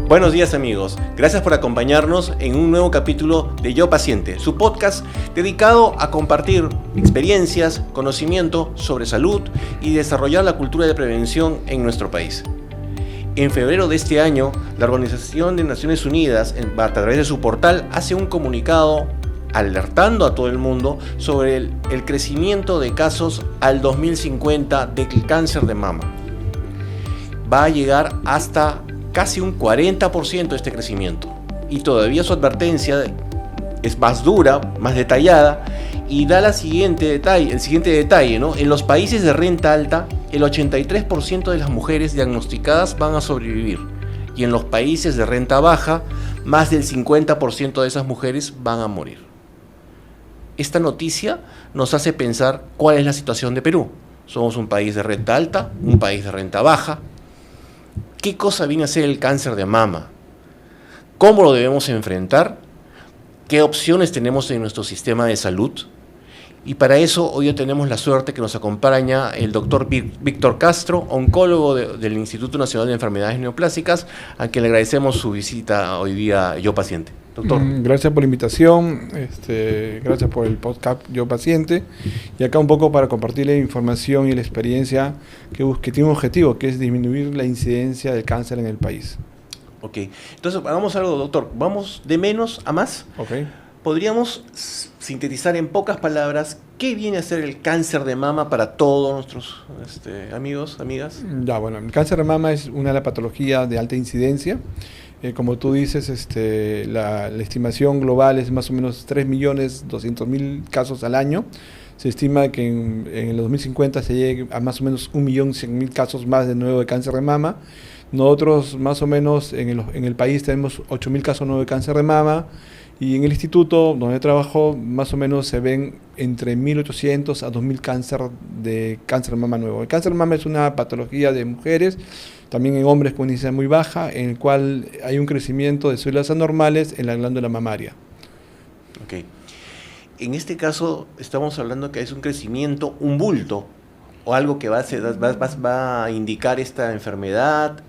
Buenos días amigos, gracias por acompañarnos en un nuevo capítulo de Yo Paciente, su podcast dedicado a compartir experiencias, conocimiento sobre salud y desarrollar la cultura de prevención en nuestro país. En febrero de este año, la Organización de Naciones Unidas, a través de su portal, hace un comunicado alertando a todo el mundo sobre el crecimiento de casos al 2050 del cáncer de mama. Va a llegar hasta casi un 40% de este crecimiento. Y todavía su advertencia es más dura, más detallada, y da el siguiente detalle, ¿no? En los países de renta alta, el 83% de las mujeres diagnosticadas van a sobrevivir. Y en los países de renta baja, más del 50% de esas mujeres van a morir. Esta noticia nos hace pensar cuál es la situación de Perú. Somos un país de renta alta, un país de renta baja. ¿Qué cosa viene a ser el cáncer de mama? ¿Cómo lo debemos enfrentar? ¿Qué opciones tenemos en nuestro sistema de salud? Y para eso hoy tenemos la suerte que nos acompaña el doctor Víctor Castro, oncólogo del Instituto Nacional de Enfermedades Neoplásicas, a quien le agradecemos su visita hoy día a Yo Paciente. Doctor. Gracias por la invitación, gracias por el podcast Yo Paciente, y acá un poco para compartir la información y la experiencia que tiene un objetivo, que es disminuir la incidencia del cáncer en el país. Ok, entonces hagamos algo, doctor, vamos de menos a más. Okay. ¿Podríamos sintetizar en pocas palabras qué viene a ser el cáncer de mama para todos nuestros amigos, amigas? Ya, bueno, el cáncer de mama es una de las patologías de alta incidencia. Como tú dices, la estimación global es más o menos 3.200.000 casos al año. Se estima que en el 2050 se llegue a más o menos 1.100.000 casos más de nuevo de cáncer de mama. Nosotros más o menos en el país tenemos 8.000 casos nuevos de cáncer de mama, y en el instituto donde trabajo más o menos se ven entre 1.800 a 2.000 cáncer de mama nuevo. El cáncer de mama es una patología de mujeres, también en hombres con una incidencia muy baja, en el cual hay un crecimiento de células anormales en la glándula mamaria. Ok. En este caso estamos hablando que es un crecimiento, un bulto, o algo que va a indicar esta enfermedad.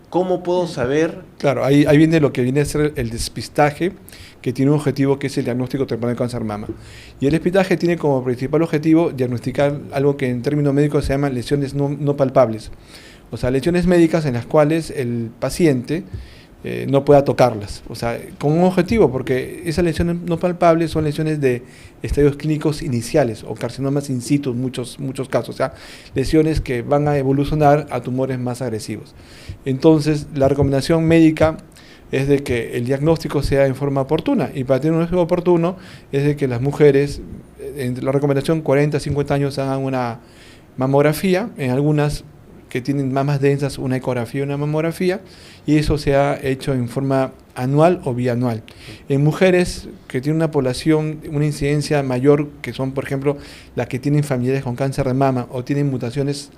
¿Cómo puedo saber? Claro, ahí viene lo que viene a ser el despistaje, que tiene un objetivo que es el diagnóstico temprano de cáncer de mama. Y el despistaje tiene como principal objetivo diagnosticar algo que en términos médicos se llaman lesiones no palpables. O sea, lesiones médicas en las cuales el paciente no pueda tocarlas. O sea, con un objetivo, porque esas lesiones no palpables son lesiones de estadios clínicos iniciales o carcinomas in situ en muchos casos. O sea, lesiones que van a evolucionar a tumores más agresivos. Entonces, la recomendación médica es de que el diagnóstico sea en forma oportuna, y para tener un diagnóstico oportuno es de que las mujeres, en la recomendación 40-50 años, hagan una mamografía, en algunas que tienen mamas densas una ecografía y una mamografía, y eso se ha hecho en forma anual o bianual. En mujeres que tienen una población, una incidencia mayor, que son por ejemplo las que tienen familiares con cáncer de mama o tienen mutaciones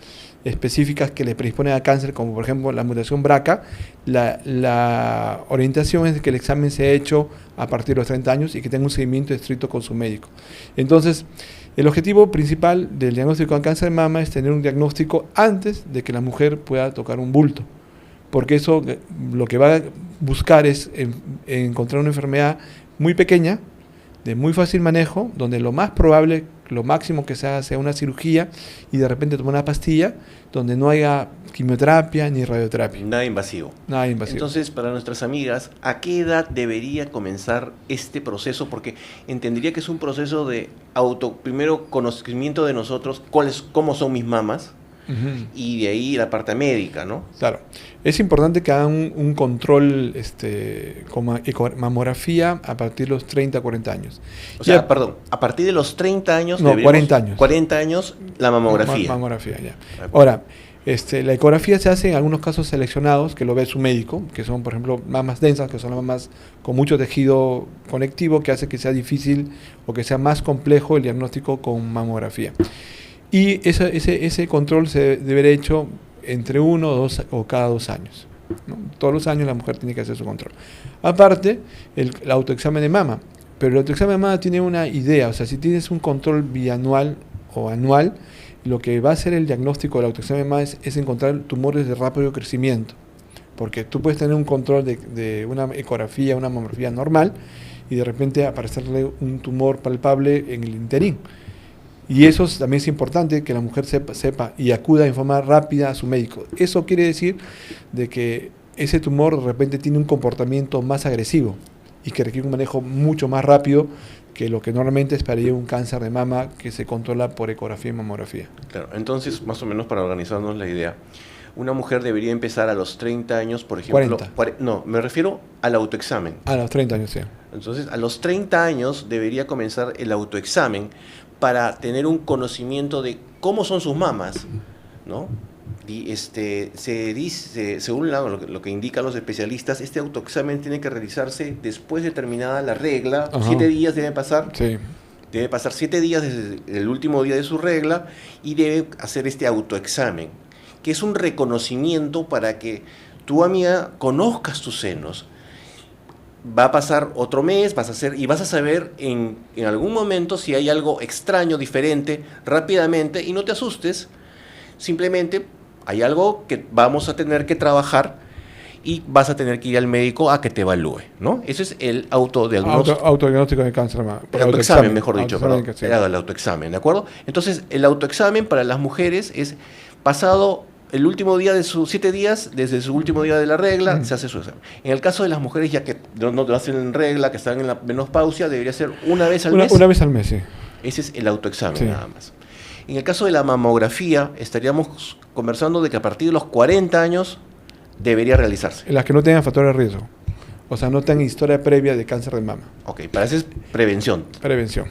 específicas que les predisponen a cáncer, como por ejemplo la mutación BRCA, la orientación es de que el examen sea hecho a partir de los 30 años y que tenga un seguimiento estricto con su médico. Entonces, el objetivo principal del diagnóstico de cáncer de mama es tener un diagnóstico antes de que la mujer pueda tocar un bulto, porque eso lo que va a buscar es encontrar una enfermedad muy pequeña, de muy fácil manejo, donde lo más probable, lo máximo que se haga sea una cirugía y de repente tomar una pastilla, donde no haya quimioterapia ni radioterapia. Nada invasivo. Nada invasivo. Entonces, para nuestras amigas, ¿a qué edad debería comenzar este proceso? Porque entendería que es un proceso de primero conocimiento de nosotros, cómo son mis mamas, y de ahí la parte médica, ¿no? Claro. Es importante que hagan un control como mamografía a partir de los 30 a 40 años. O sea, perdón, a partir de los 30 años... No, 40 años. 40 años la mamografía. Mamografía, ya. Ahora, la ecografía se hace en algunos casos seleccionados, que lo ve su médico, que son, por ejemplo, mamas densas, que son las mamas con mucho tejido conectivo, que hace que sea difícil o que sea más complejo el diagnóstico con mamografía. Y ese control se debe haber hecho entre 1 o cada 2 años, ¿no? Todos los años la mujer tiene que hacer su control. Aparte, el autoexamen de mama. Pero el autoexamen de mama tiene una idea, o sea, si tienes un control bianual o anual, lo que va a hacer el diagnóstico del autoexamen de mama es encontrar tumores de rápido crecimiento. porque tú puedes tener un control de una ecografía, una mamografía normal, y de repente aparecerle un tumor palpable en el interín. Y eso también es importante, que la mujer sepa y acuda en forma rápida a su médico. Eso quiere decir de que ese tumor de repente tiene un comportamiento más agresivo y que requiere un manejo mucho más rápido que lo que normalmente esperaría un cáncer de mama que se controla por ecografía y mamografía. Claro, entonces, más o menos para organizarnos la idea, una mujer debería empezar a los 30 años, por ejemplo... 40. No, me refiero al autoexamen. A los 30 años, sí. Entonces, a los 30 años debería comenzar el autoexamen para tener un conocimiento de cómo son sus mamas, ¿no? Y se dice, según lo que indican los especialistas, este autoexamen tiene que realizarse después de terminada la regla. Ajá. 7 días deben pasar. Sí. Debe pasar 7 días desde el último día de su regla y debe hacer este autoexamen, que es un reconocimiento para que tu amiga conozcas tus senos. Va a pasar otro mes, vas a saber en algún momento si hay algo extraño, diferente, rápidamente, y no te asustes, simplemente hay algo que vamos a tener que trabajar y vas a tener que ir al médico a que te evalúe, ¿no? Ese es el autodiagnóstico. Autodiagnóstico de cáncer de mama. El autoexamen, mejor dicho, perdón. Era el autoexamen, ¿de acuerdo? Entonces, el autoexamen para las mujeres es pasado el último día de sus 7 días, desde su último día de la regla, se hace su examen. En el caso de las mujeres ya que no te hacen en regla, que están en la menopausia, debería ser una vez al mes. Una vez al mes, sí. Ese es el autoexamen, Sí. nada más. En el caso de la mamografía, estaríamos conversando de que a partir de los 40 años debería realizarse. Las que no tengan factores de riesgo. O sea, no tengan historia previa de cáncer de mama. Ok, para eso es prevención. Prevención.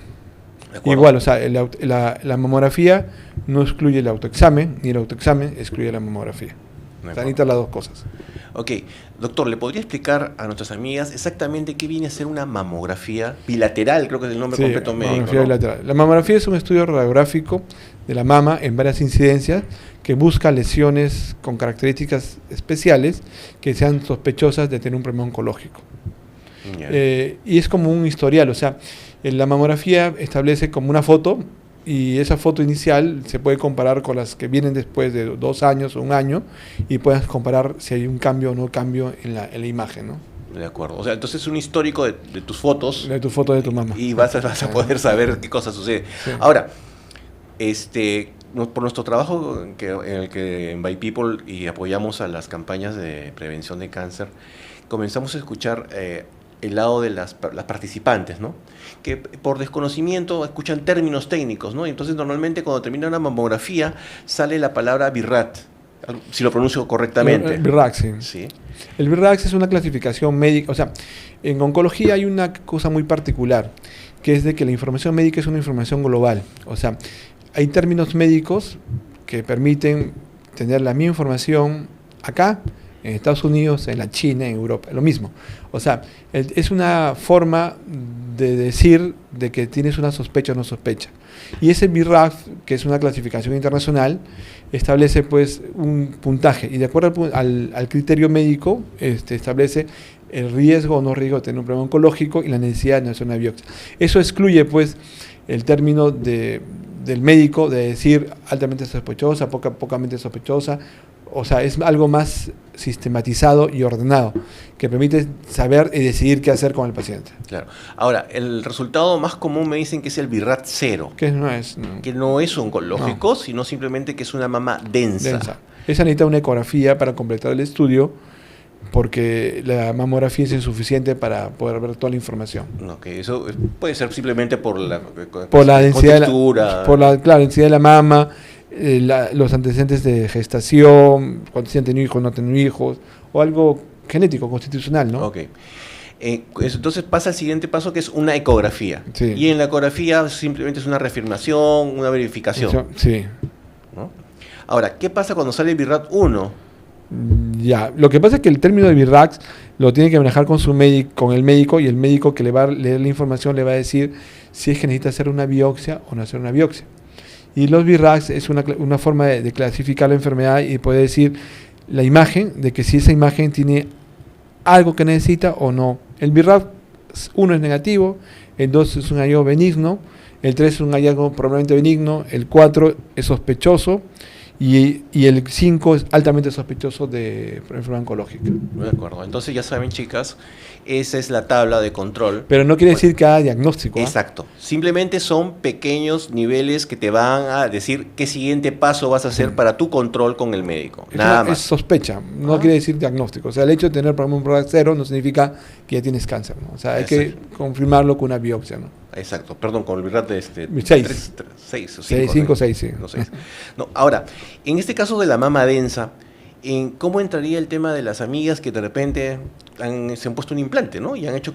¿De acuerdo? Igual, o sea, la mamografía no excluye el autoexamen, ni el autoexamen excluye la mamografía. De Se necesitan las dos cosas. Ok, doctor, ¿le podría explicar a nuestras amigas exactamente qué viene a ser una mamografía bilateral? Creo que es el nombre completo médico, mamografía ¿no? bilateral. La mamografía es un estudio radiográfico de la mama en varias incidencias que busca lesiones con características especiales que sean sospechosas de tener un problema oncológico. Ya. Y es como un historial, o sea, la mamografía establece como una foto y esa foto inicial se puede comparar con las que vienen después de 2 años o 1 año y puedes comparar si hay un cambio o no cambio en la imagen, ¿no? De acuerdo. O sea, entonces es un histórico de tus fotos De tu foto de tu mamá. y vas a poder saber qué cosa sucede. Sí. Ahora, por nuestro trabajo en el que en By People y apoyamos a las campañas de prevención de cáncer, comenzamos a escuchar el lado de las participantes, ¿no? Que por desconocimiento escuchan términos técnicos, ¿no? Y entonces normalmente cuando termina una mamografía sale la palabra BIRAT, si lo pronuncio correctamente. El BIRAC, sí. Sí. El BIRAC es una clasificación médica, o sea, en oncología hay una cosa muy particular, que es de que la información médica es una información global. O sea, hay términos médicos que permiten tener la misma información acá, en Estados Unidos, en la China, en Europa, lo mismo. O sea, es una forma de decir de que tienes una sospecha o no sospecha. Y ese BIRAF, que es una clasificación internacional, establece pues un puntaje y de acuerdo al criterio médico establece el riesgo o no riesgo de tener un problema oncológico y la necesidad de hacer una biopsia. Eso excluye pues el término del médico de decir altamente sospechosa, pocamente sospechosa. O sea, es algo más sistematizado y ordenado, que permite saber y decidir qué hacer con el paciente. Claro. Ahora, el resultado más común me dicen que es el BIRAT 0. Que no es. No. Que no es oncológico, sino simplemente que es una mama densa. Esa necesita una ecografía para completar el estudio, porque la mamografía es insuficiente para poder ver toda la información. Okay, eso puede ser simplemente por la densidad contextura. Densidad de la mama, los antecedentes de gestación, cuando se han tenido hijos o no han tenido hijos, o algo genético, constitucional, ¿no? Ok. Entonces pasa al siguiente paso, que es una ecografía. Sí. Y en la ecografía simplemente es una reafirmación, una verificación. Sí. ¿No? Ahora, ¿qué pasa cuando sale el BIRAT 1? Ya, lo que pasa es que el término de BIRAC lo tiene que manejar con el médico, y el médico que le va a leer la información le va a decir si es que necesita hacer una biopsia o no hacer una biopsia. Y los BIRAC es una forma de clasificar la enfermedad y puede decir la imagen, de que si esa imagen tiene algo que necesita o no. El BIRAC 1 es negativo, el 2 es un hallazgo benigno, el 3 es un hallazgo probablemente benigno, el 4 es sospechoso, y el 5 es altamente sospechoso de enfermedad oncológica. De acuerdo. Entonces ya saben, chicas, esa es la tabla de control. Pero no quiere decir que haga diagnóstico. Exacto. Simplemente son pequeños niveles que te van a decir qué siguiente paso vas a hacer para tu control con el médico. Nada más. Es sospecha, no quiere decir diagnóstico. O sea, el hecho de tener, por ejemplo, un PRODAC 0 no significa que ya tienes cáncer, ¿no? O sea, hay que confirmarlo con una biopsia, ¿no? Exacto. Perdón, con el RAT de 6 o 5. 5 o 6, sí. No, 6. No, ahora, en este caso de la mama densa, ¿cómo entraría el tema de las amigas que de repente se han puesto un implante, ¿no? Y han hecho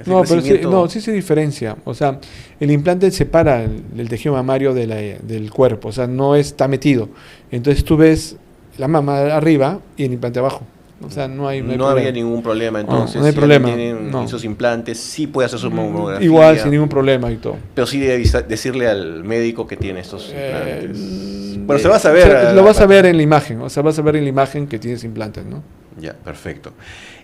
no, pero sí se diferencia. O sea, el implante separa el tejido mamario del cuerpo, o sea, no está metido. Entonces tú ves la mama arriba y el implante abajo. O sea, no había ningún problema, entonces. No hay problema. Tienen esos implantes, sí puede hacer su mamografía. Igual, sin ningún problema y todo. Pero sí debe decirle al médico que tiene estos implantes. Bueno, se va a saber. Lo vas a ver en la imagen, o sea, vas a ver en la imagen que tienes implantes, ¿no? Ya, perfecto.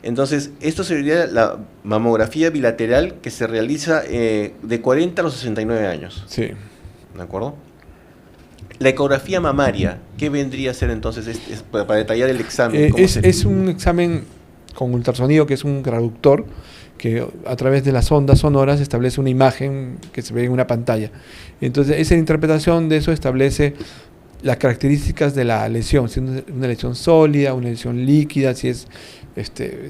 Entonces, esto sería la mamografía bilateral que se realiza de 40 a los 69 años. Sí. ¿De acuerdo? La ecografía mamaria, ¿qué vendría a ser entonces para detallar el examen? Es un examen con ultrasonido que es un traductor que a través de las ondas sonoras establece una imagen que se ve en una pantalla. Entonces, esa interpretación de eso establece las características de la lesión, si es una lesión sólida, una lesión líquida, si es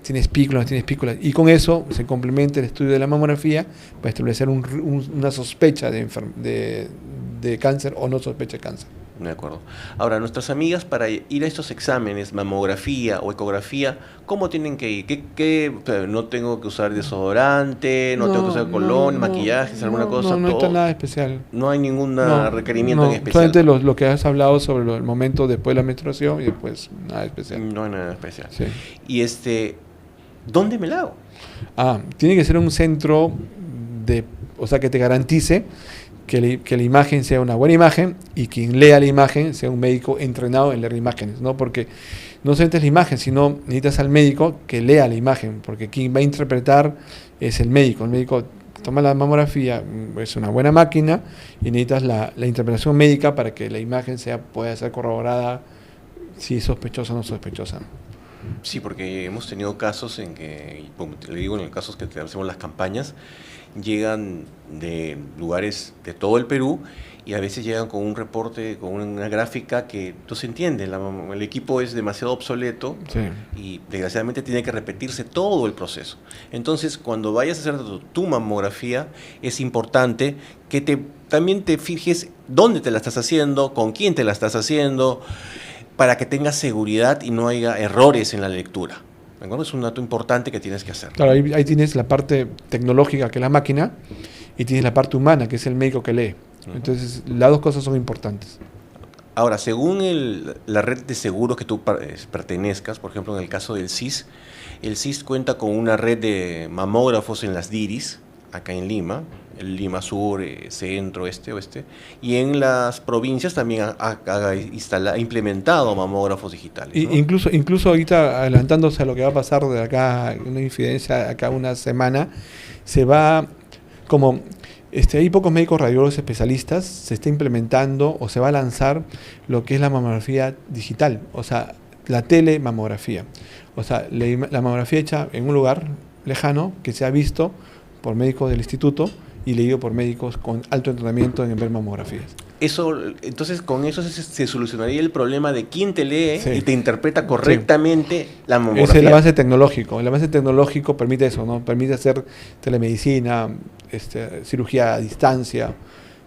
tiene espículas, no tiene espículas, y con eso se complementa el estudio de la mamografía para establecer una sospecha de cáncer o no sospecha de cáncer. De acuerdo. Ahora, nuestras amigas, para ir a estos exámenes, mamografía o ecografía, ¿cómo tienen que ir? ¿No tengo que usar desodorante? ¿No tengo que usar colonia, maquillajes, alguna cosa? No está nada especial. No hay ningún requerimiento en especial. Solamente lo que has hablado sobre el momento después de la menstruación y después nada especial. No hay nada especial. Sí. Y ¿dónde me la hago? Tiene que ser un centro o sea, que te garantice que la imagen sea una buena imagen y quien lea la imagen sea un médico entrenado en leer imágenes, ¿no? Porque no solamente es la imagen, sino necesitas al médico que lea la imagen, porque quien va a interpretar es el médico. El médico toma la mamografía, es una buena máquina y necesitas la interpretación médica para que la imagen pueda ser corroborada si es sospechosa o no sospechosa. Sí, porque hemos tenido casos en que, como te digo, en los casos que hacemos las campañas, llegan de lugares de todo el Perú y a veces llegan con un reporte, con una gráfica que no se entiende, el equipo es demasiado obsoleto. Sí. Y desgraciadamente tiene que repetirse todo el proceso. Entonces, cuando vayas a hacer tu mamografía, es importante que también te fijes dónde te la estás haciendo, con quién te la estás haciendo, para que tengas seguridad y no haya errores en la lectura. ¿De acuerdo? Es un dato importante que tienes que hacer. Claro, ahí tienes la parte tecnológica, que es la máquina, y tienes la parte humana, que es el médico que lee. Entonces, las dos cosas son importantes. Ahora, según la red de seguros que tú pertenezcas, por ejemplo, en el caso del CIS, el CIS cuenta con una red de mamógrafos en las DIRIs, acá en Lima, el Lima Sur, Centro, Oeste, y en las provincias también ha implementado mamógrafos digitales, ¿no? Incluso ahorita, adelantándose a lo que va a pasar de acá, una incidencia acá una semana, se va como... hay pocos médicos radiólogos especialistas, se está implementando o se va a lanzar lo que es la mamografía digital, o sea, la telemamografía. O sea, la mamografía hecha en un lugar lejano que se ha visto por médicos del instituto y leído por médicos con alto entrenamiento en ver mamografías. Entonces, con eso se solucionaría el problema de quién te lee y te interpreta correctamente la mamografía. Ese es el avance tecnológico. El avance tecnológico permite eso, ¿no? Permite hacer telemedicina, cirugía a distancia.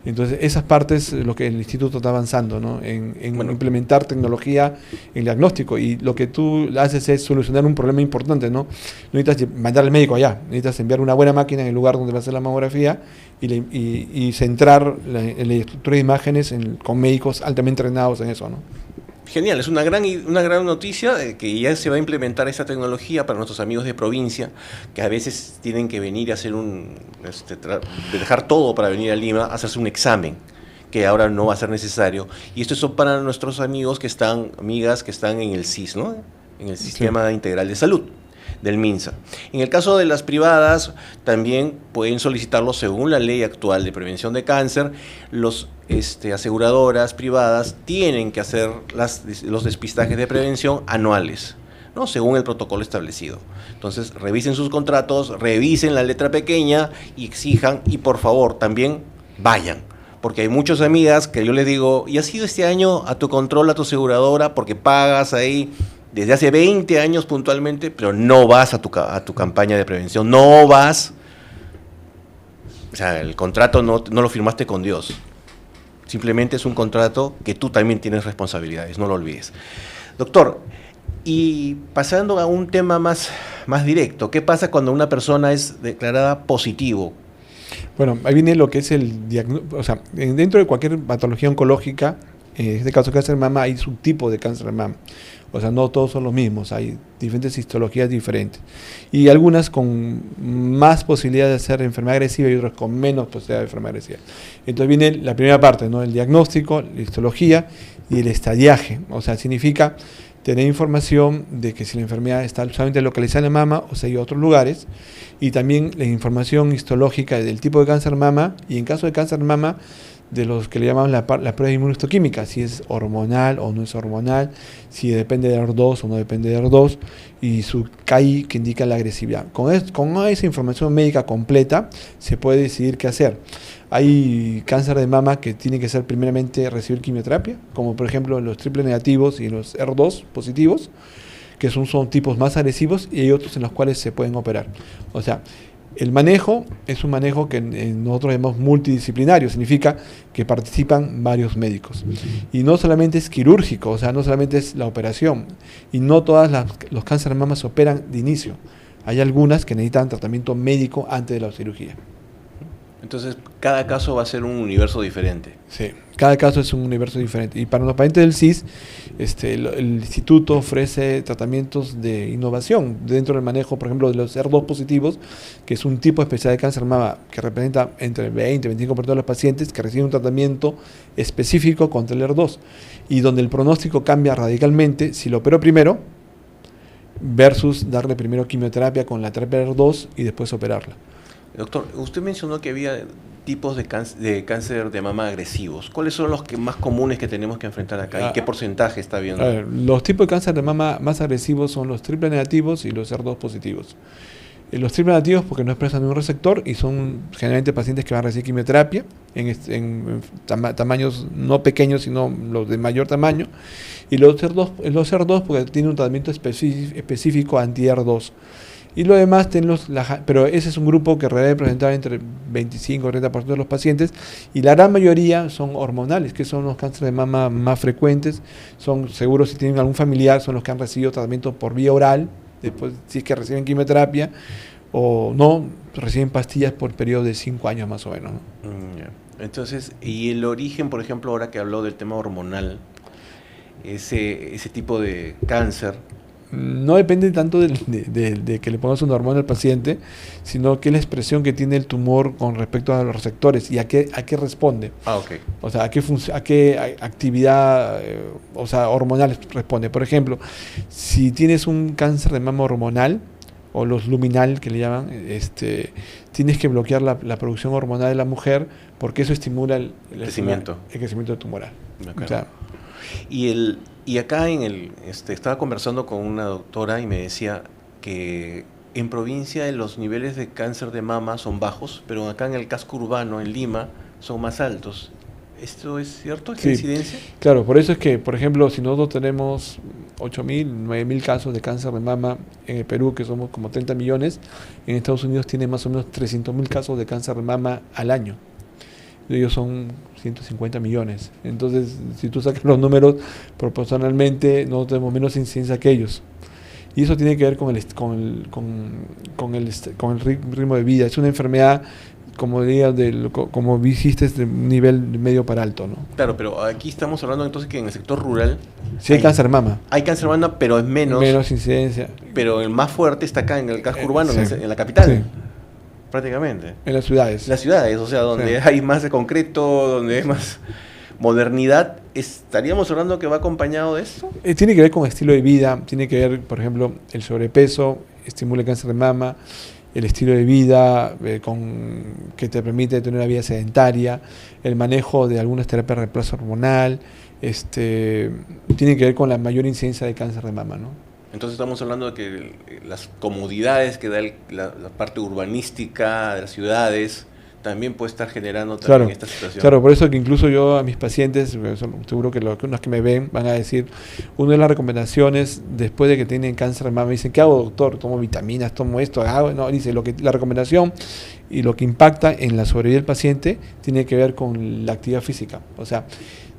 Entonces, esas partes lo que el instituto está avanzando, ¿no? En implementar tecnología en diagnóstico. Y lo que tú haces es solucionar un problema importante, ¿no? No necesitas mandar al médico allá, necesitas enviar una buena máquina en el lugar donde va a hacer la mamografía y centrar la estructura de imágenes con médicos altamente entrenados en eso, ¿no? Genial, es una gran noticia que ya se va a implementar esta tecnología para nuestros amigos de provincia, que a veces tienen que venir a hacer dejar todo para venir a Lima, hacerse un examen, que ahora no va a ser necesario. Y esto es para nuestros amigas que están en el CIS, ¿no? En el Sistema Integral de Salud. del MINSA. En el caso de las privadas, también pueden solicitarlo según la ley actual de prevención de cáncer. Los aseguradoras privadas tienen que hacer los despistajes de prevención anuales, ¿no? Según el protocolo establecido. Entonces, revisen sus contratos, revisen la letra pequeña y exijan, y por favor, también vayan. Porque hay muchas amigas que yo les digo, ¿y has ido este año a tu control, a tu aseguradora? Porque pagas ahí desde hace 20 años puntualmente, pero no vas a tu campaña de prevención, no vas. O sea, el contrato no lo firmaste con Dios. Simplemente es un contrato que tú también tienes responsabilidades, no lo olvides. Doctor, y pasando a un tema más directo, ¿qué pasa cuando una persona es declarada positivo? Bueno, ahí viene lo que es el diagnóstico. O sea, dentro de cualquier patología oncológica, en este caso cáncer de mama, hay subtipos de cáncer de mama. O sea, no todos son los mismos, hay diferentes histologías diferentes. Y algunas con más posibilidad de ser enfermedad agresiva y otras con menos posibilidad de enfermedad agresiva. Entonces viene la primera parte, ¿no? El diagnóstico, la histología y el estadiaje. O sea, significa tener información de que si la enfermedad está solamente localizada en la mama o si hay otros lugares. Y también la información histológica del tipo de cáncer de mama, y en caso de cáncer de mama, de los que le llaman la prueba inmunohistoquímica, si es hormonal o no es hormonal, si depende de HER2 o no depende de HER2, y su CAI que indica la agresividad. Con esa información médica completa se puede decidir qué hacer. Hay cáncer de mama que tiene que ser primeramente recibir quimioterapia, como por ejemplo los triple negativos y los HER2 positivos, que son tipos más agresivos, y hay otros en los cuales se pueden operar. O sea, el manejo es un manejo que nosotros llamamos multidisciplinario, significa que participan varios médicos. Y no solamente es quirúrgico, o sea, no solamente es la operación, y no todas los cánceres de mama se operan de inicio. Hay algunas que necesitan tratamiento médico antes de la cirugía. Entonces, cada caso va a ser un universo diferente. Sí, cada caso es un universo diferente. Y para los pacientes del CIS, el instituto ofrece tratamientos de innovación dentro del manejo, por ejemplo, de los HER2 positivos, que es un tipo especial de cáncer de mama que representa entre 20 y 25% de los pacientes que reciben un tratamiento específico contra el HER2, y donde el pronóstico cambia radicalmente si lo operó primero versus darle primero quimioterapia con la terapia HER2 y después operarla. Doctor, usted mencionó que había tipos de cáncer de mama agresivos. ¿Cuáles son los más comunes que tenemos que enfrentar acá y qué porcentaje está viendo? A ver, los tipos de cáncer de mama más agresivos son los triple negativos y los HER2 positivos. Los triple negativos porque no expresan ningún receptor y son generalmente pacientes que van a recibir quimioterapia en tamaños no pequeños, sino los de mayor tamaño. Y los HER2 porque tienen un tratamiento específico anti-HER2. Y lo demás, pero ese es un grupo que debe presentar entre 25 y 30% de los pacientes, y la gran mayoría son hormonales, que son los cánceres de mama más frecuentes. Son seguros, si tienen algún familiar, son los que han recibido tratamiento por vía oral, después si es que reciben quimioterapia, o no, reciben pastillas por periodo de 5 años más o menos, ¿no? Entonces, y el origen, por ejemplo, ahora que habló del tema hormonal, ese tipo de cáncer, no depende tanto de que le pongas una hormona al paciente, sino que es la expresión que tiene el tumor con respecto a los receptores y a qué responde. Okay. O sea, a qué actividad hormonal responde. Por ejemplo, si tienes un cáncer de mama hormonal, o los luminal que le llaman, tienes que bloquear la producción hormonal de la mujer, porque eso estimula el crecimiento tumoral. O sea, Y acá estaba conversando con una doctora y me decía que en provincia los niveles de cáncer de mama son bajos, pero acá en el casco urbano, en Lima, son más altos. ¿Esto es cierto? ¿Es incidencia? Claro, por eso es que, por ejemplo, si nosotros tenemos 8.000, 9.000 casos de cáncer de mama en el Perú, que somos como 30 millones, en Estados Unidos tiene más o menos 300.000 casos de cáncer de mama al año. Ellos son 150 millones. Entonces, si tú sacas los números proporcionalmente, nosotros tenemos menos incidencia que ellos. Y eso tiene que ver con el ritmo de vida. Es una enfermedad, como dijiste, de un nivel medio para alto, ¿no? Claro, pero aquí estamos hablando entonces que en el sector rural sí hay cáncer de mama. Hay cáncer de mama, pero es menos incidencia. Pero el más fuerte está acá en el casco urbano, sí, en la capital. Sí. Prácticamente. En las ciudades. Las ciudades, o sea, donde hay más de concreto, donde hay más modernidad. ¿Estaríamos hablando que va acompañado de esto? Tiene que ver con estilo de vida, tiene que ver, por ejemplo, el sobrepeso, estimula el cáncer de mama, el estilo de vida que te permite tener una vida sedentaria, el manejo de algunas terapias de reemplazo hormonal, tiene que ver con la mayor incidencia de cáncer de mama, ¿no? Entonces estamos hablando de que las comodidades que da la parte urbanística de las ciudades también puede estar generando también esta situación. Claro, por eso que incluso yo a mis pacientes, seguro que los que me ven van a decir, una de las recomendaciones después de que tienen cáncer de mama, me dicen, ¿qué hago, doctor? Tomo vitaminas, tomo esto, hago, no, dice, la recomendación y lo que impacta en la sobrevida del paciente tiene que ver con la actividad física. O sea,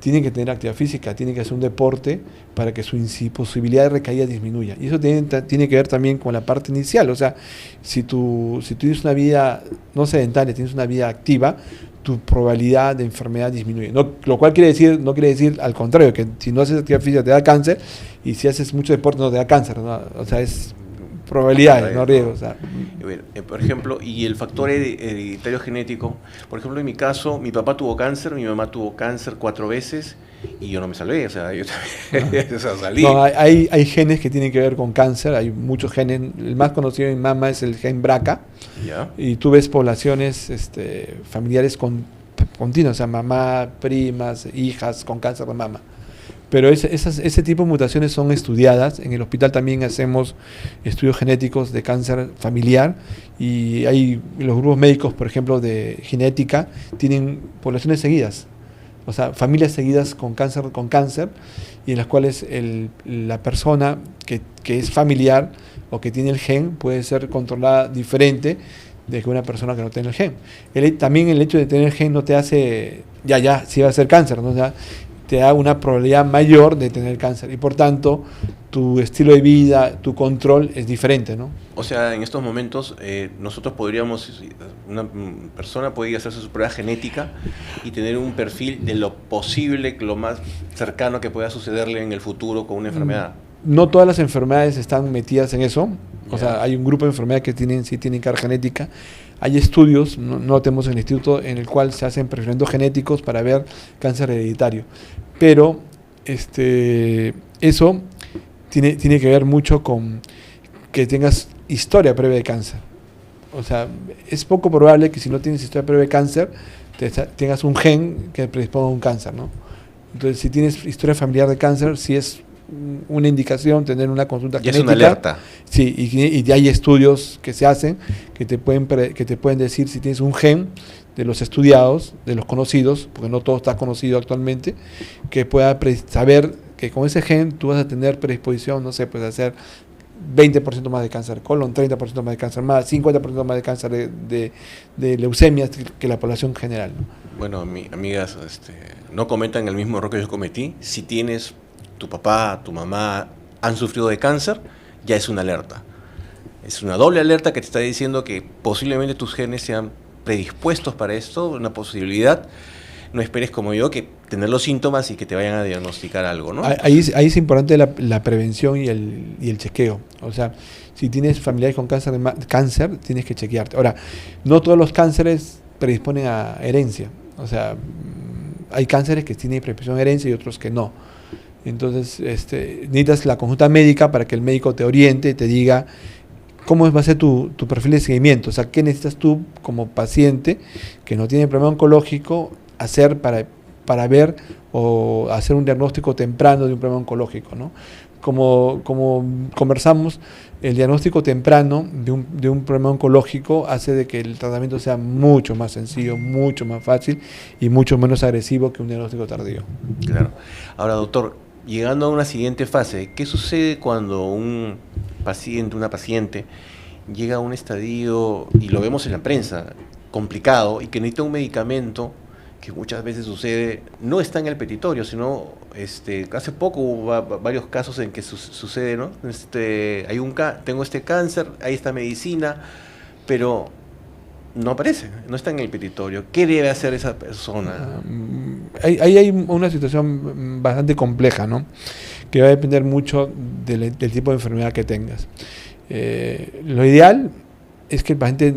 tienen que tener actividad física, tienen que hacer un deporte para que su posibilidad de recaída disminuya. Y eso tiene que ver también con la parte inicial. O sea, si tú tienes una vida no sedentaria, tienes una vida activa, tu probabilidad de enfermedad disminuye. No, lo cual no quiere decir al contrario, que si no haces actividad física te da cáncer, y si haces mucho deporte no te da cáncer, ¿no? O sea, es probabilidades, no riesgos. O sea. Por ejemplo, y el factor hereditario genético, por ejemplo, en mi caso, mi papá tuvo cáncer, mi mamá tuvo cáncer 4 veces y yo no me salvé, o sea, yo también salí. No, hay genes que tienen que ver con cáncer, hay muchos genes, el más conocido en mama es el gen BRCA, ¿ya? Y tú ves poblaciones familiares continuas, o sea, mamá, primas, hijas con cáncer de mama. Pero ese tipo de mutaciones son estudiadas. En el hospital también hacemos estudios genéticos de cáncer familiar y hay los grupos médicos, por ejemplo, de genética, tienen poblaciones seguidas, o sea, familias seguidas con cáncer y en las cuales la persona que es familiar o que tiene el gen puede ser controlada diferente de que una persona que no tiene el gen. También el hecho de tener el gen no te hace, sí va a ser cáncer, ¿no? O sea, te da una probabilidad mayor de tener cáncer y por tanto tu estilo de vida, tu control es diferente, ¿no? O sea, en estos momentos nosotros una persona podría hacerse su prueba genética y tener un perfil de lo posible, lo más cercano que pueda sucederle en el futuro con una enfermedad. No todas las enfermedades están metidas en eso. O sea, hay un grupo de enfermedades que tienen carga genética. Hay estudios, no lo tenemos en el instituto, en el cual se hacen perfilamientos genéticos para ver cáncer hereditario. Pero eso tiene que ver mucho con que tengas historia previa de cáncer. O sea, es poco probable que si no tienes historia previa de cáncer, tengas un gen que predisponga a un cáncer, ¿no? Entonces, si tienes historia familiar de cáncer, sí es una indicación tener una consulta genética. Es una alerta. Sí, y hay estudios que se hacen que te pueden decir si tienes un gen de los estudiados, de los conocidos, porque no todo está conocido actualmente, que pueda saber que con ese gen tú vas a tener predisposición, no sé, pues a hacer 20% más de cáncer de colon, 30% más de cáncer más, 50% más de cáncer de leucemias que la población general, ¿no? Bueno, amigas, no cometan el mismo error que yo cometí. Si tienes tu papá, tu mamá han sufrido de cáncer, ya es una alerta. Es una doble alerta que te está diciendo que posiblemente tus genes sean predispuestos para esto, una posibilidad. No esperes como yo que tener los síntomas y que te vayan a diagnosticar algo, ¿no? Ahí es importante la prevención y el chequeo. O sea, si tienes familiares con cáncer, tienes que chequearte. Ahora, no todos los cánceres predisponen a herencia. O sea, hay cánceres que tienen predisposición a herencia y otros que no. Entonces, necesitas la consulta médica para que el médico te oriente y te diga cómo va a ser tu perfil de seguimiento. O sea, qué necesitas tú como paciente que no tiene problema oncológico hacer para ver o hacer un diagnóstico temprano de un problema oncológico, ¿no? Como conversamos, el diagnóstico temprano de un problema oncológico hace de que el tratamiento sea mucho más sencillo, mucho más fácil y mucho menos agresivo que un diagnóstico tardío. Claro. Ahora, doctor, llegando a una siguiente fase, ¿qué sucede cuando una paciente llega a un estadio, y lo vemos en la prensa, complicado, y que necesita un medicamento que muchas veces sucede, no está en el petitorio, sino hace poco hubo varios casos en que sucede, ¿no? Tengo este cáncer, hay esta medicina, pero no aparece, no está en el petitorio. ¿Qué debe hacer esa persona? Hay una situación bastante compleja, ¿no? Que va a depender mucho del tipo de enfermedad que tengas. Lo ideal es que el paciente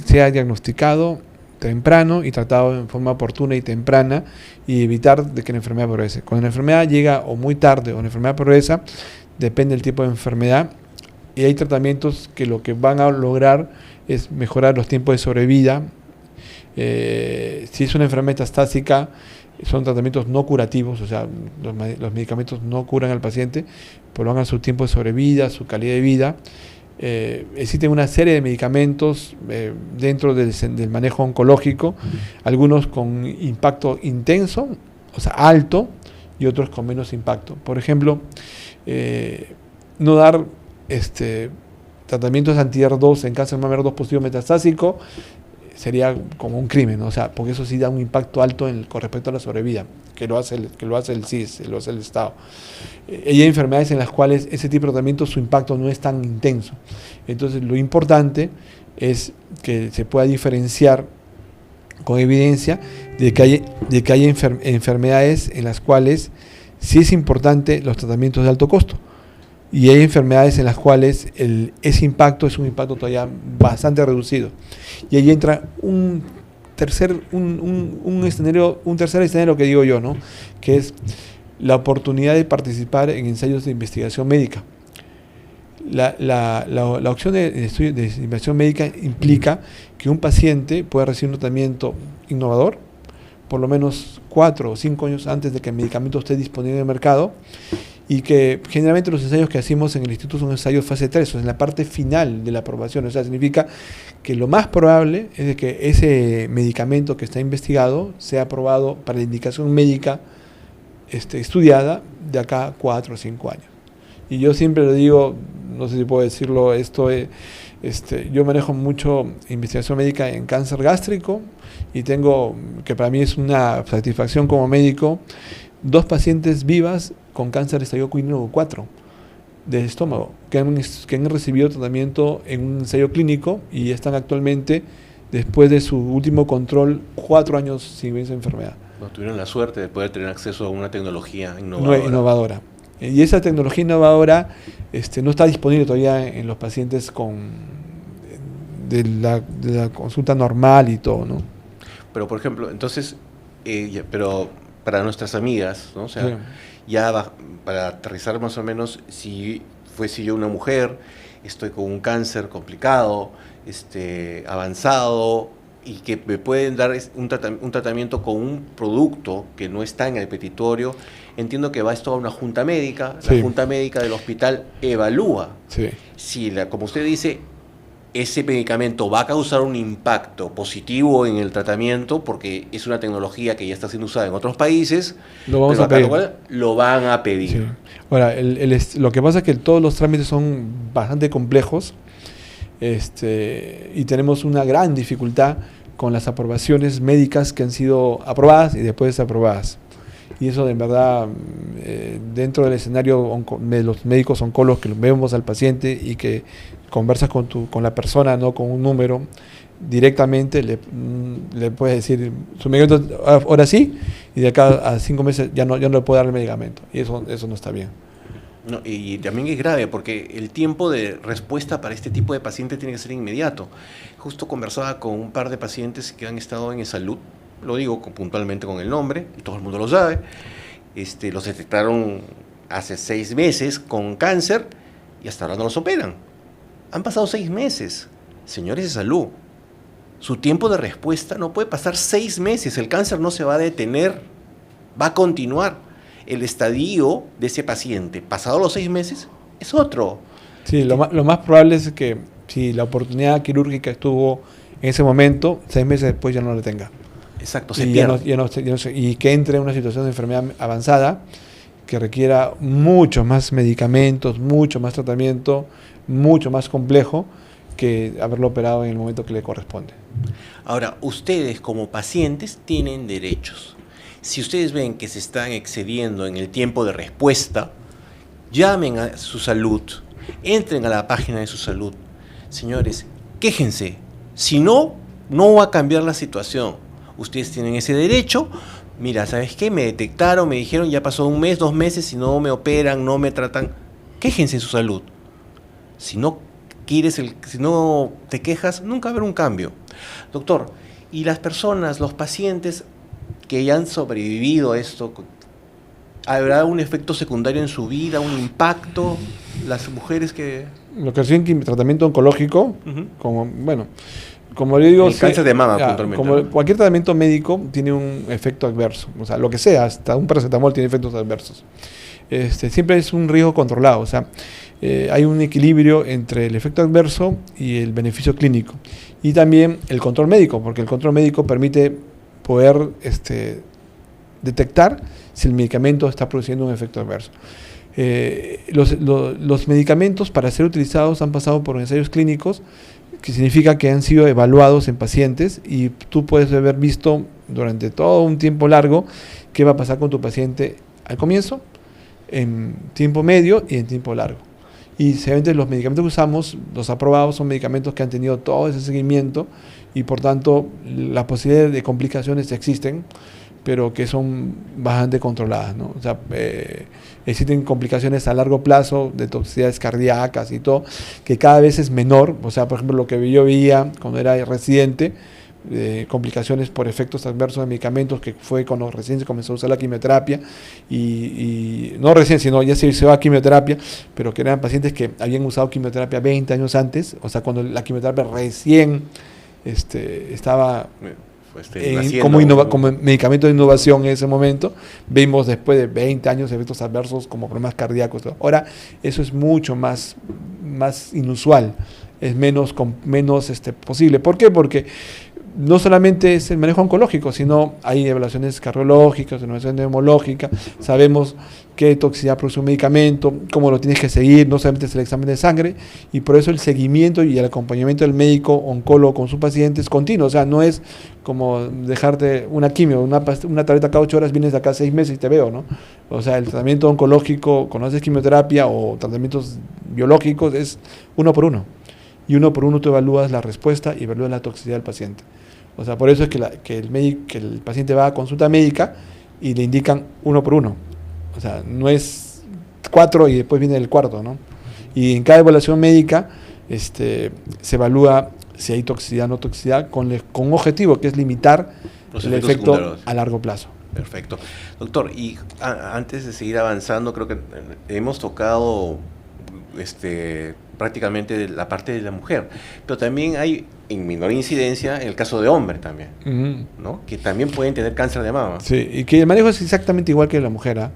sea diagnosticado temprano y tratado en forma oportuna y temprana y evitar de que la enfermedad progrese. Cuando la enfermedad llega o muy tarde o la enfermedad progresa, depende del tipo de enfermedad, y hay tratamientos que lo que van a lograr es mejorar los tiempos de sobrevida. Si es una enfermedad metastásica, son tratamientos no curativos, o sea, los medicamentos no curan al paciente, prolongan su tiempo de sobrevida, su calidad de vida. Existen una serie de medicamentos dentro del manejo oncológico, algunos con impacto intenso, o sea, alto, y otros con menos impacto. Por ejemplo, no dar tratamientos anti-HER2 en cáncer mama HER2 positivo metastásico sería como un crimen, ¿no? O sea, porque eso sí da un impacto alto con respecto a la sobrevida, que lo hace el CIS, lo hace el Estado. Hay enfermedades en las cuales ese tipo de tratamiento, su impacto no es tan intenso. Entonces, lo importante es que se pueda diferenciar con evidencia de que hay enfermedades en las cuales sí es importante los tratamientos de alto costo. Y hay enfermedades en las cuales ese impacto es un impacto todavía bastante reducido. Y ahí entra un tercer escenario que digo yo, ¿no? Que es la oportunidad de participar en ensayos de investigación médica. La opción de estudio de investigación médica implica que un paciente pueda recibir un tratamiento innovador, por lo menos 4 o 5 años antes de que el medicamento esté disponible en el mercado, y que generalmente los ensayos que hacemos en el instituto son ensayos fase 3, o sea, en la parte final de la aprobación. O sea, significa que lo más probable es de que ese medicamento que está investigado sea aprobado para la indicación médica estudiada de acá a 4 o 5 años. Y yo siempre le digo, no sé si puedo decirlo, yo manejo mucho investigación médica en cáncer gástrico y tengo, que para mí es una satisfacción como médico, 2 pacientes vivas con cáncer estadio-clínico 4 del estómago, que han recibido tratamiento en un ensayo clínico y están actualmente, después de su último control, 4 años sin esa enfermedad. No tuvieron la suerte de poder tener acceso a una tecnología innovadora. Y esa tecnología innovadora no está disponible todavía en los pacientes de la consulta normal y todo, ¿no? Pero, por ejemplo, entonces, pero para nuestras amigas, ¿no? O sea, sí, ya para aterrizar más o menos, si fuese yo una mujer, estoy con un cáncer complicado, avanzado, y que me pueden dar un tratamiento con un producto que no está en el petitorio, entiendo que va esto a una junta médica, sí. La junta médica del hospital evalúa, sí, si, como usted dice, ese medicamento va a causar un impacto positivo en el tratamiento, porque es una tecnología que ya está siendo usada en otros países, lo van a pedir. Sí. Ahora, lo que pasa es que todos los trámites son bastante complejos, y tenemos una gran dificultad con las aprobaciones médicas que han sido aprobadas y después desaprobadas. Y eso, de verdad, dentro del escenario de los médicos oncólogos que vemos al paciente y que conversas con la persona, no con un número, directamente le puedes decir su medicamento ahora sí, y de acá a 5 meses ya no le puedo dar el medicamento. Y eso no está bien. No, y también es grave porque el tiempo de respuesta para este tipo de pacientes tiene que ser inmediato. Justo conversaba con un par de pacientes que han estado en salud, lo digo puntualmente con el nombre, y todo el mundo lo sabe. Los detectaron hace 6 meses con cáncer y hasta ahora no los operan. Han pasado 6 meses. Señores de salud, su tiempo de respuesta no puede pasar 6 meses. El cáncer no se va a detener, va a continuar. El estadio de ese paciente, pasado los 6 meses, es otro. Sí, lo más probable es que si la oportunidad quirúrgica estuvo en ese momento, 6 meses después ya no la tenga. Exacto, se pierde. Y que entre en una situación de enfermedad avanzada que requiera muchos más medicamentos, mucho más tratamiento, mucho más complejo que haberlo operado en el momento que le corresponde. Ahora, ustedes como pacientes tienen derechos. Si ustedes ven que se están excediendo en el tiempo de respuesta, llamen a su salud, entren a la página de su salud. Señores, quéjense. Si no, no va a cambiar la situación. Ustedes tienen ese derecho. Mira, ¿sabes qué? Me detectaron, me dijeron, ya pasó 1 mes, 2 meses, si no me operan, no me tratan. Quéjense en su salud. Si no te quejas, nunca va a haber un cambio. Doctor, y las personas, los pacientes que ya han sobrevivido a esto, ¿habrá un efecto secundario en su vida, un impacto? Las mujeres que... Lo que reciben tratamiento oncológico, como yo digo... El cáncer de mama, puntualmente. Como cualquier tratamiento médico tiene un efecto adverso. O sea, lo que sea, hasta un paracetamol tiene efectos adversos. Siempre es un riesgo controlado. O sea, hay un equilibrio entre el efecto adverso y el beneficio clínico. Y también el control médico, porque el control médico permite poder detectar si el medicamento está produciendo un efecto adverso. Los medicamentos para ser utilizados han pasado por ensayos clínicos, que significa que han sido evaluados en pacientes y tú puedes haber visto durante todo un tiempo largo qué va a pasar con tu paciente al comienzo, en tiempo medio y en tiempo largo. Y seguramente los medicamentos que usamos, los aprobados, son medicamentos que han tenido todo ese seguimiento y por tanto las posibilidades de complicaciones existen, pero que son bastante controladas, ¿no? O sea, existen complicaciones a largo plazo de toxicidades cardíacas y todo, que cada vez es menor. O sea, por ejemplo, lo que yo veía cuando era residente, complicaciones por efectos adversos de medicamentos, que fue cuando recién se comenzó a usar la quimioterapia, y no recién, sino ya se usaba quimioterapia, pero que eran pacientes que habían usado quimioterapia 20 años antes, o sea, cuando la quimioterapia recién estaba... como medicamento de innovación en ese momento, vimos después de 20 años efectos adversos como problemas cardíacos. Ahora eso es mucho más inusual, es menos posible. ¿Por qué? Porque no solamente es el manejo oncológico, sino hay evaluaciones cardiológicas, evaluación neumológica, sabemos qué toxicidad produce un medicamento, cómo lo tienes que seguir, no solamente es el examen de sangre, y por eso el seguimiento y el acompañamiento del médico oncólogo con su paciente es continuo. O sea, no es como dejarte una quimio, una tableta cada 8 horas, vienes de acá 6 meses y te veo, ¿no? O sea, el tratamiento oncológico, cuando haces quimioterapia o tratamientos biológicos, es uno por uno. Y uno por uno tú evalúas la respuesta y evalúas la toxicidad del paciente. O sea, por eso es que el paciente va a consulta médica y le indican uno por uno. O sea, no es 4 y después viene el cuarto, ¿no? Y en cada evaluación médica se evalúa si hay toxicidad o no toxicidad con un objetivo, que es limitar el efecto a largo plazo. Perfecto. Doctor, y antes de seguir avanzando, creo que hemos tocado prácticamente la parte de la mujer, pero también hay en menor incidencia en el caso de hombre también, ¿no? Que también pueden tener cáncer de mama. Sí, y que el manejo es exactamente igual que la mujer, ¿eh?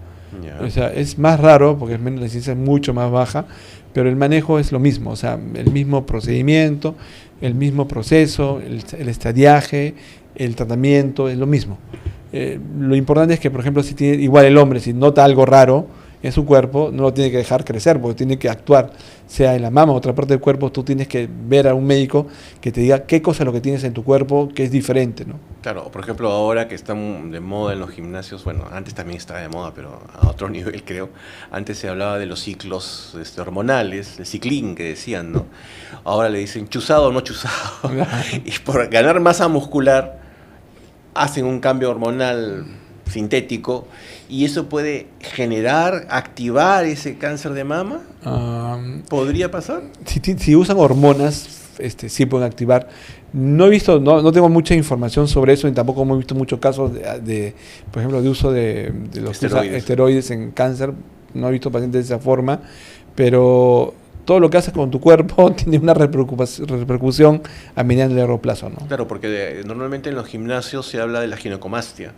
O sea, es más raro porque la incidencia es mucho más baja, pero el manejo es lo mismo, o sea, el mismo procedimiento, el mismo proceso, el estadiaje, el tratamiento, es lo mismo. Lo importante es que, por ejemplo, si tiene, igual el hombre, si nota algo raro en su cuerpo, no lo tiene que dejar crecer, porque tiene que actuar, sea en la mama o otra parte del cuerpo. Tú tienes que ver a un médico que te diga qué cosa es lo que tienes en tu cuerpo que es diferente, ¿no? Claro, por ejemplo, ahora que está de moda en los gimnasios, bueno, antes también estaba de moda, pero a otro nivel, creo. Antes se hablaba de los ciclos hormonales, el ciclín que decían, ¿no? Ahora le dicen chuzado o no chuzado. Y por ganar masa muscular, hacen un cambio hormonal sintético, y eso puede activar ese cáncer de mama. ¿Podría pasar? Si usan hormonas, sí pueden activar. No he visto, no tengo mucha información sobre eso, ni tampoco hemos visto muchos casos de por ejemplo, de uso de los esteroides en cáncer. No he visto pacientes de esa forma, pero todo lo que haces con tu cuerpo tiene una repercusión a mediano y largo plazo, ¿no? Claro, porque normalmente en los gimnasios se habla de la ginecomastia,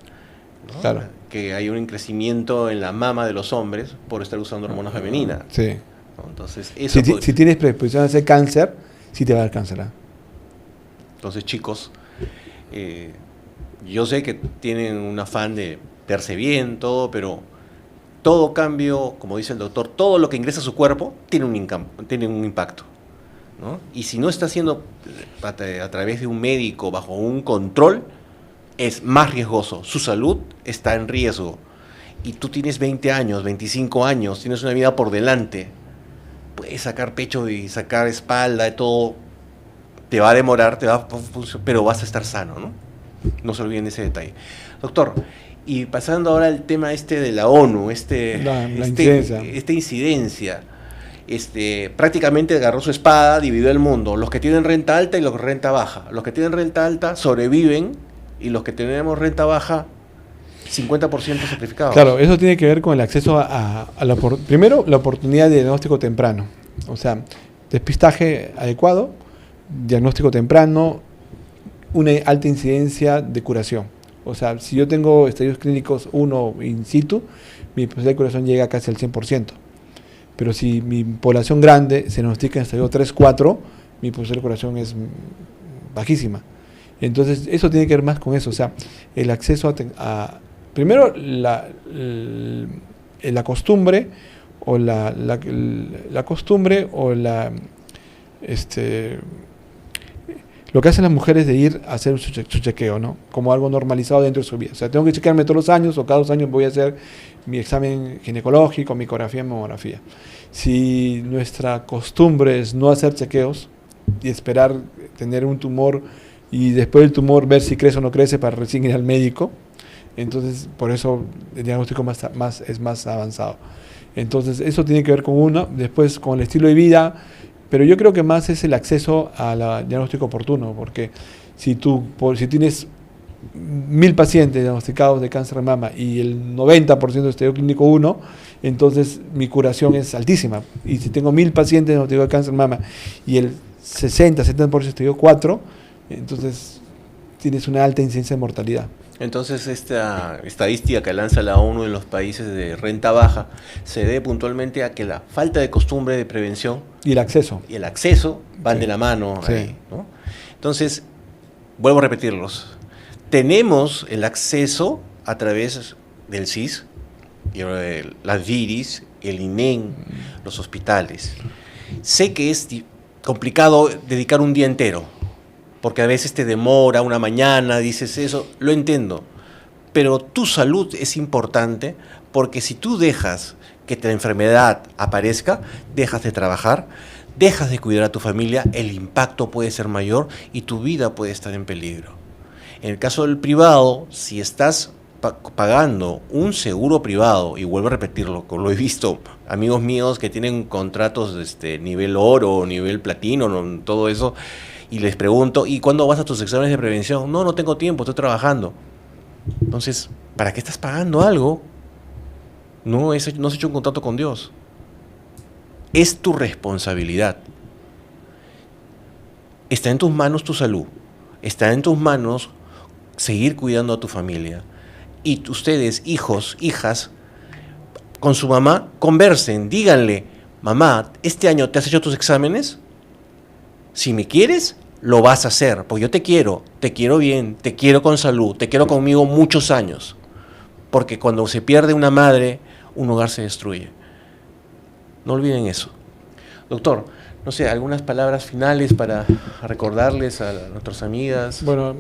¿no? Claro. Que hay un crecimiento en la mama de los hombres por estar usando hormonas femeninas. Sí. ¿No? Entonces, eso si tienes predisposición a hacer cáncer, sí te va a dar cáncer, ¿eh? Entonces, chicos, yo sé que tienen un afán de verse bien, todo, pero todo cambio, como dice el doctor, todo lo que ingresa a su cuerpo tiene un impacto, ¿no? Y si no está siendo a través de un médico bajo un control, es más riesgoso. Su salud está en riesgo. Y tú tienes 20 años, 25 años, tienes una vida por delante. Puedes sacar pecho y sacar espalda, de todo. Te va a demorar, pero vas a estar sano, ¿no? No se olviden de ese detalle. Doctor, y pasando ahora al tema de la ONU, esta incidencia, prácticamente agarró su espada, dividió el mundo. Los que tienen renta alta y los que renta baja. Los que tienen renta alta sobreviven, y los que tenemos renta baja, 50% sacrificados. Claro, eso tiene que ver con el acceso primero, la oportunidad de diagnóstico temprano. O sea, despistaje adecuado, diagnóstico temprano, una alta incidencia de curación. O sea, si yo tengo estadios clínicos 1 in situ, mi posibilidad de curación llega casi al 100%. Pero si mi población grande se diagnostica en estadio 3, 4, mi posibilidad de curación es bajísima. Entonces, eso tiene que ver más con eso. O sea, el acceso a primero, la costumbre o la costumbre o lo que hacen las mujeres de ir a hacer su chequeo, ¿no? Como algo normalizado dentro de su vida. O sea, tengo que chequearme todos los años o cada 2 años voy a hacer mi examen ginecológico, mi ecografía, mamografía. Si nuestra costumbre es no hacer chequeos y esperar tener un tumor y después del tumor ver si crece o no crece para recién ir al médico, entonces por eso el diagnóstico es más avanzado. Entonces eso tiene que ver con uno, después con el estilo de vida, pero yo creo que más es el acceso al diagnóstico oportuno, porque si tienes 1000 pacientes diagnosticados de cáncer de mama y el 90% de estadio clínico 1, entonces mi curación es altísima. Y si tengo 1000 pacientes diagnosticados de cáncer de mama y el 60-70% de estadio 4, entonces tienes una alta incidencia de mortalidad. Entonces esta estadística que lanza la ONU en los países de renta baja se debe puntualmente a que la falta de costumbre de prevención y el acceso van de la mano, ahí, ¿no? Entonces, vuelvo a repetirlos. Tenemos el acceso a través del CIS, las VIRIS, el INEN, los hospitales. Sé que es complicado dedicar un día entero, porque a veces te demora una mañana, dices eso, lo entiendo. Pero tu salud es importante, porque si tú dejas que la enfermedad aparezca, dejas de trabajar, dejas de cuidar a tu familia, el impacto puede ser mayor y tu vida puede estar en peligro. En el caso del privado, si estás pagando un seguro privado, y vuelvo a repetirlo, lo he visto, amigos míos que tienen contratos nivel oro, nivel platino, todo eso, y les pregunto, ¿y cuándo vas a tus exámenes de prevención? No tengo tiempo, estoy trabajando. Entonces, ¿para qué estás pagando algo? No has hecho un contrato con Dios. Es tu responsabilidad. Está en tus manos tu salud. Está en tus manos seguir cuidando a tu familia. Y ustedes, hijos, hijas, con su mamá, conversen, díganle, mamá, ¿este año te has hecho tus exámenes? Si me quieres, lo vas a hacer, porque yo te quiero bien, te quiero con salud, te quiero conmigo muchos años. Porque cuando se pierde una madre, un hogar se destruye. No olviden eso. Doctor, no sé, algunas palabras finales para recordarles a nuestras amigas. Bueno,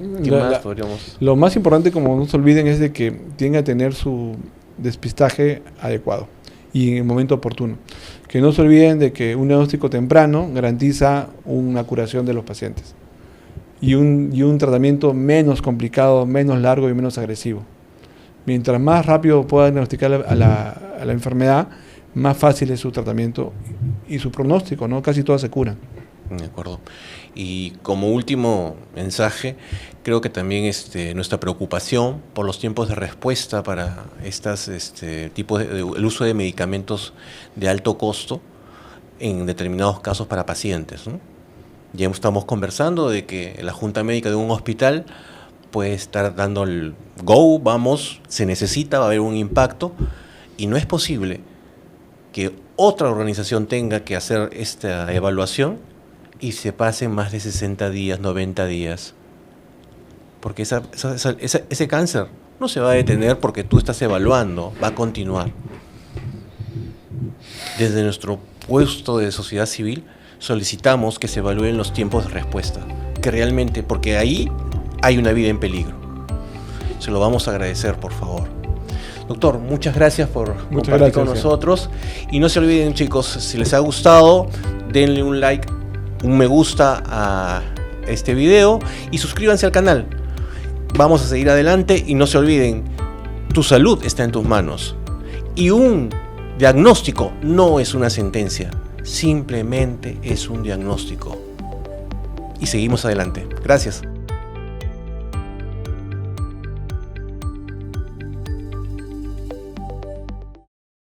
podríamos? Lo más importante, como no se olviden, es de que tienen que tener su despistaje adecuado y en el momento oportuno. Que no se olviden de que un diagnóstico temprano garantiza una curación de los pacientes y un tratamiento menos complicado, menos largo y menos agresivo. Mientras más rápido pueda diagnosticar a la enfermedad, más fácil es su tratamiento y su pronóstico, ¿no? Casi todas se curan. De acuerdo. Y como último mensaje, creo que también nuestra preocupación por los tiempos de respuesta para estas tipos el uso de medicamentos de alto costo en determinados casos para pacientes, ¿no? Ya estamos conversando de que la Junta Médica de un hospital puede estar dando el go, vamos, se necesita, va a haber un impacto, y no es posible que otra organización tenga que hacer esta evaluación y se pasen más de 60 días, 90 días. Porque ese cáncer no se va a detener porque tú estás evaluando, va a continuar. Desde nuestro puesto de sociedad civil solicitamos que se evalúen los tiempos de respuesta, que realmente, porque ahí hay una vida en peligro. Se lo vamos a agradecer, por favor. Doctor, muchas gracias por compartir con nosotros. Y no se olviden, chicos, si les ha gustado, denle un like, un me gusta a este video y suscríbanse al canal. Vamos a seguir adelante y no se olviden, tu salud está en tus manos. Y un diagnóstico no es una sentencia, simplemente es un diagnóstico. Y seguimos adelante. Gracias.